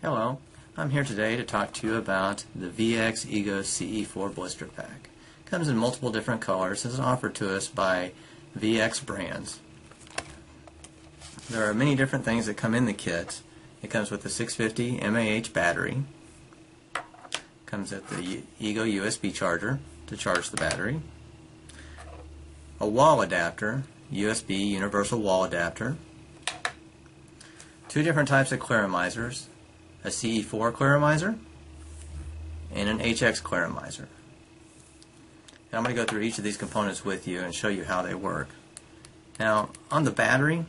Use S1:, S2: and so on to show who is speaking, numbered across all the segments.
S1: Hello, I'm here today to talk to you about the E-Cig CE4 blister pack. It comes in multiple different colors and is offered to us by Brandz. There are many different things that come in the kit. It comes with a 650 mAh battery. It comes with the E-Cig USB charger to charge the battery. A wall adapter, USB universal wall adapter. Two different types of clearomizers, a CE4 clearomizer and an HX clearomizer. And I'm going to go through each of these components with you and show you how they work. Now, on the battery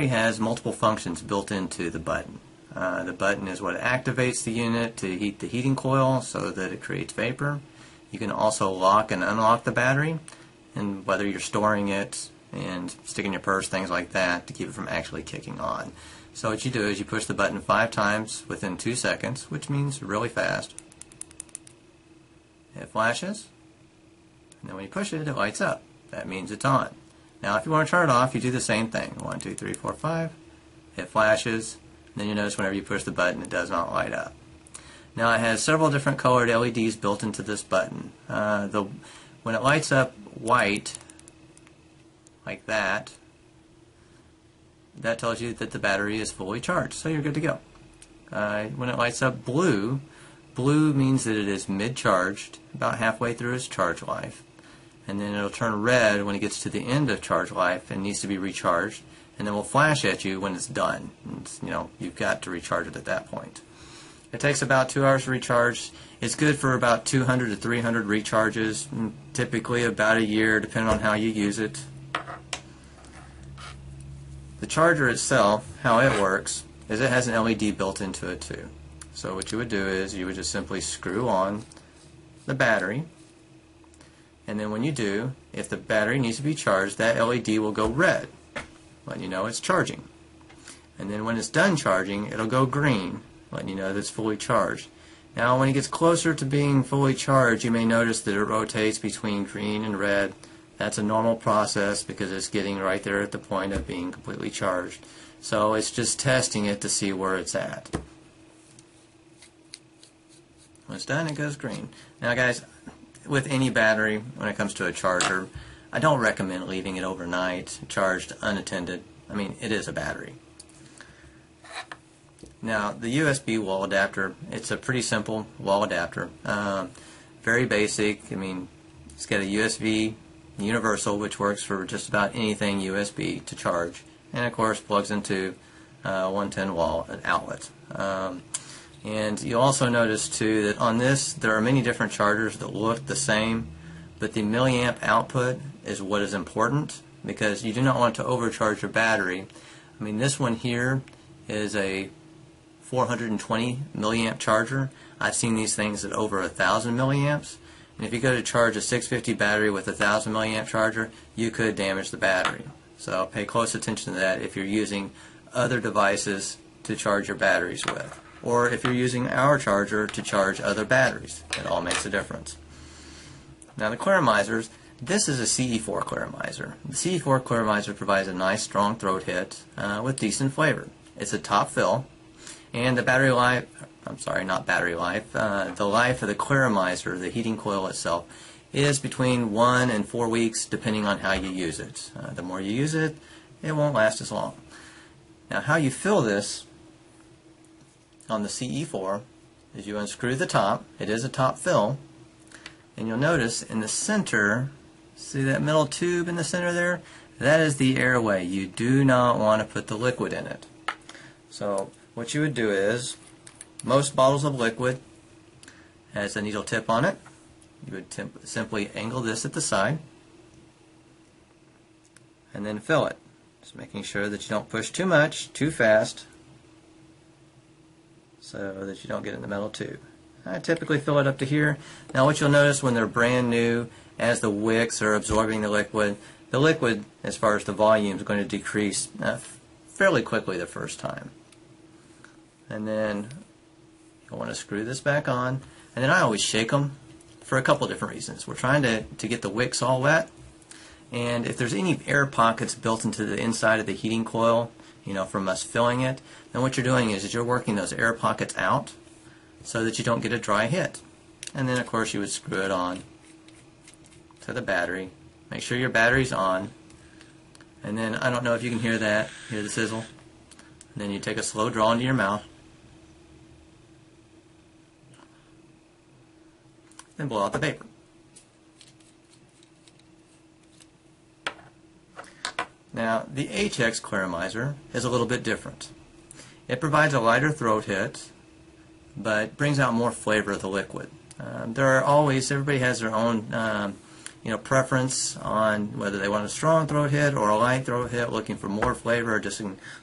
S1: has multiple functions built into the button. The button is what activates the unit to heat the heating coil so that it creates vapor. You can also lock and unlock the battery, and whether you're storing it and stick in your purse, things like that, to keep it from actually kicking on. So what you do is you push the button 5 times within 2 seconds, which means really fast. It flashes, and then when you push it, it lights up. That means it's on. Now if you want to turn it off, you do the same thing. 1, 2, 3, 4, 5. It flashes, and then you notice whenever you push the button, it does not light up. Now it has several different colored LEDs built into this button. When it lights up white, like that, that tells you that the battery is fully charged, so you're good to go. When it lights up blue, blue means that it is mid-charged, about halfway through its charge life. And then it'll turn red when it gets to the end of charge life and needs to be recharged, and then will flash at you when it's done. You've got to recharge it at that point. It takes about 2 hours to recharge. It's good for about 200 to 300 recharges, typically about a year, depending on how you use it. The charger itself, how it works, is it has an LED built into it too. So what you would do is you would just simply screw on the battery, and then when you do, if the battery needs to be charged, that LED will go red, letting you know it's charging. And then when it's done charging, it'll go green, letting you know that it's fully charged. Now when it gets closer to being fully charged, you may notice that it rotates between green and red. That's a normal process because it's getting right there at the point of being completely charged. So it's just testing it to see where it's at. When it's done, it goes green. Now guys, with any battery, when it comes to a charger, I don't recommend leaving it overnight charged unattended. I mean, it is a battery. Now the USB wall adapter, it's a pretty simple wall adapter. Very basic. I mean, it's got a USB universal, which works for just about anything USB to charge, and of course plugs into 110 wall outlet. And you also notice too that on this there are many different chargers that look the same, but the milliamp output is what is important, because you do not want to overcharge your battery. I mean, this one here is a 420 milliamp charger. I've seen these things at over 1,000 milliamps. And if you go to charge a 650 battery with a 1,000 milliamp charger, you could damage the battery. So pay close attention to that if you're using other devices to charge your batteries with, or if you're using our charger to charge other batteries. It all makes a difference. Now the clearomizers, this is a CE4 clearomizer. The CE4 clearomizer provides a nice strong throat hit with decent flavor. It's a top fill, and the battery life, the life of the clearomizer, the heating coil itself, is between 1 and 4 weeks depending on how you use it. The more you use it, it won't last as long. Now how you fill this on the CE4 is you unscrew the top. It is a top fill, and you'll notice in the center, see that middle tube in the center there? That is the airway. You do not want to put the liquid in it. So what you would do is, most bottles of liquid has a needle tip on it. You would simply angle this at the side and then fill it. Just making sure that you don't push too much, too fast, so that you don't get in the metal tube. I typically fill it up to here. Now what you'll notice when they're brand new, as the wicks are absorbing the liquid, as far as the volume, is going to decrease fairly quickly the first time. And then you'll want to screw this back on, and then I always shake them for a couple different reasons. We're trying to get the wicks all wet, and if there's any air pockets built into the inside of the heating coil, from us filling it, then what you're doing is you're working those air pockets out so that you don't get a dry hit. And then of course you would screw it on to the battery. Make sure your battery's on. And then, I don't know if you can hear that, hear the sizzle. And then you take a slow draw into your mouth. Then blow out the vapor. Now, the HX Claramizer is a little bit different. It provides a lighter throat hit, but brings out more flavor of the liquid. Everybody has their own preference on whether they want a strong throat hit or a light throat hit, looking for more flavor or just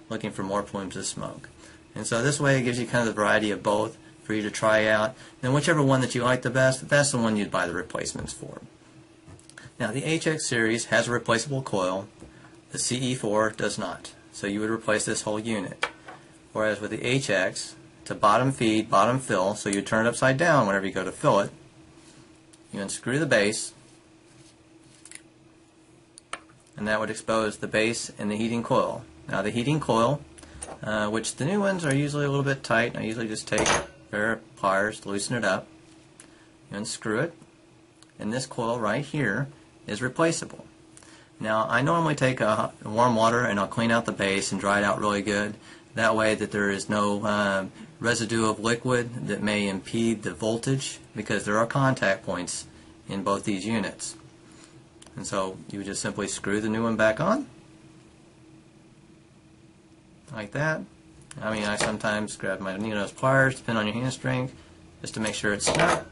S1: looking for more plumes of smoke. And so this way it gives you kind of the variety of both for you to try out. And whichever one that you like the best, that's the one you'd buy the replacements for. Now, the HX series has a replaceable coil. The CE4 does not. So you would replace this whole unit. Whereas with the HX, it's a bottom feed, bottom fill, so you turn it upside down whenever you go to fill it. You unscrew the base, and that would expose the base and the heating coil. Now the heating coil, which the new ones are usually a little bit tight, I usually just take a pair of pliers to loosen it up. You unscrew it, and this coil right here is replaceable. Now, I normally take warm water and I'll clean out the base and dry it out really good. That way that there is no residue of liquid that may impede the voltage, because there are contact points in both these units. And so you would just simply screw the new one back on, like that. I sometimes grab my those pliers, depending on your hand strength, just to make sure it's snug.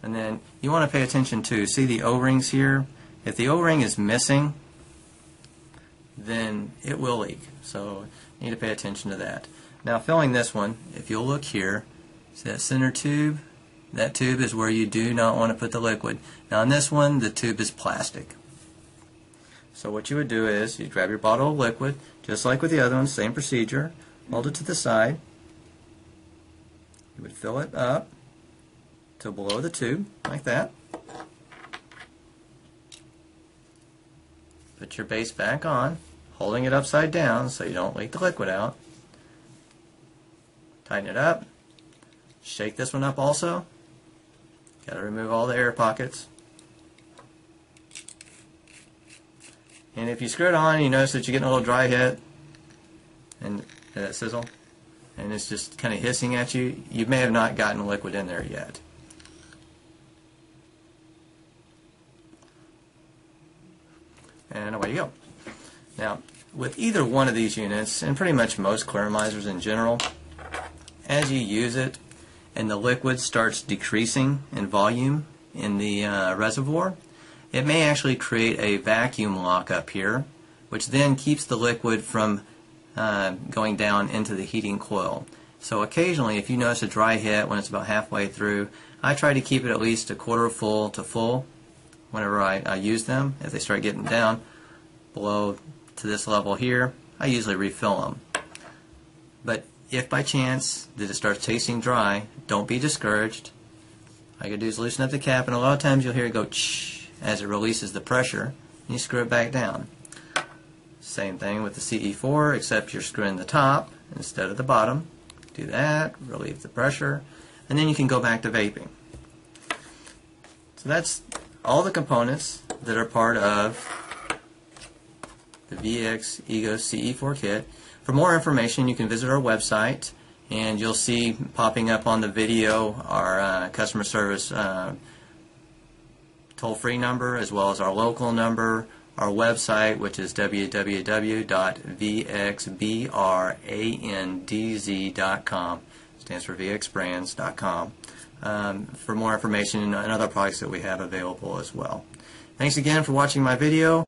S1: And then you want to pay attention to, see the O-rings here? If the O-ring is missing, then it will leak. So you need to pay attention to that. Now, filling this one, if you'll look here, see that center tube? That tube is where you do not want to put the liquid. Now, on this one, the tube is plastic. So what you would do is you grab your bottle of liquid, just like with the other one, same procedure. Hold it to the side. You would fill it up to below the tube, like that. Put your base back on, holding it upside down so you don't leak the liquid out. Tighten it up. Shake this one up also. Got to remove all the air pockets. And if you screw it on, you notice that you're getting a little dry hit and that sizzle, and it's just kind of hissing at you. You may have not gotten liquid in there yet. And away you go. Now, with either one of these units, and pretty much most Claramizers in general, as you use it and the liquid starts decreasing in volume in the reservoir, it may actually create a vacuum lock up here, which then keeps the liquid from going down into the heating coil. So occasionally, if you notice a dry hit when it's about halfway through, I try to keep it at least a quarter full to full whenever I use them. If they start getting down below to this level here, I usually refill them. But if by chance that it starts tasting dry, don't be discouraged. All you gotta do is loosen up the cap, and a lot of times you'll hear it go "ch" as it releases the pressure, and you screw it back down. Same thing with the CE4, except you're screwing the top instead of the bottom. Do that, relieve the pressure, and then you can go back to vaping. So that's all the components that are part of the VX Ego CE4 kit. For more information, you can visit our website, and you'll see popping up on the video our customer service toll-free number, as well as our local number, our website, which is www.vxbrandz.com. Stands for vxbrandz.com. For more information and other products that we have available as well. Thanks again for watching my video.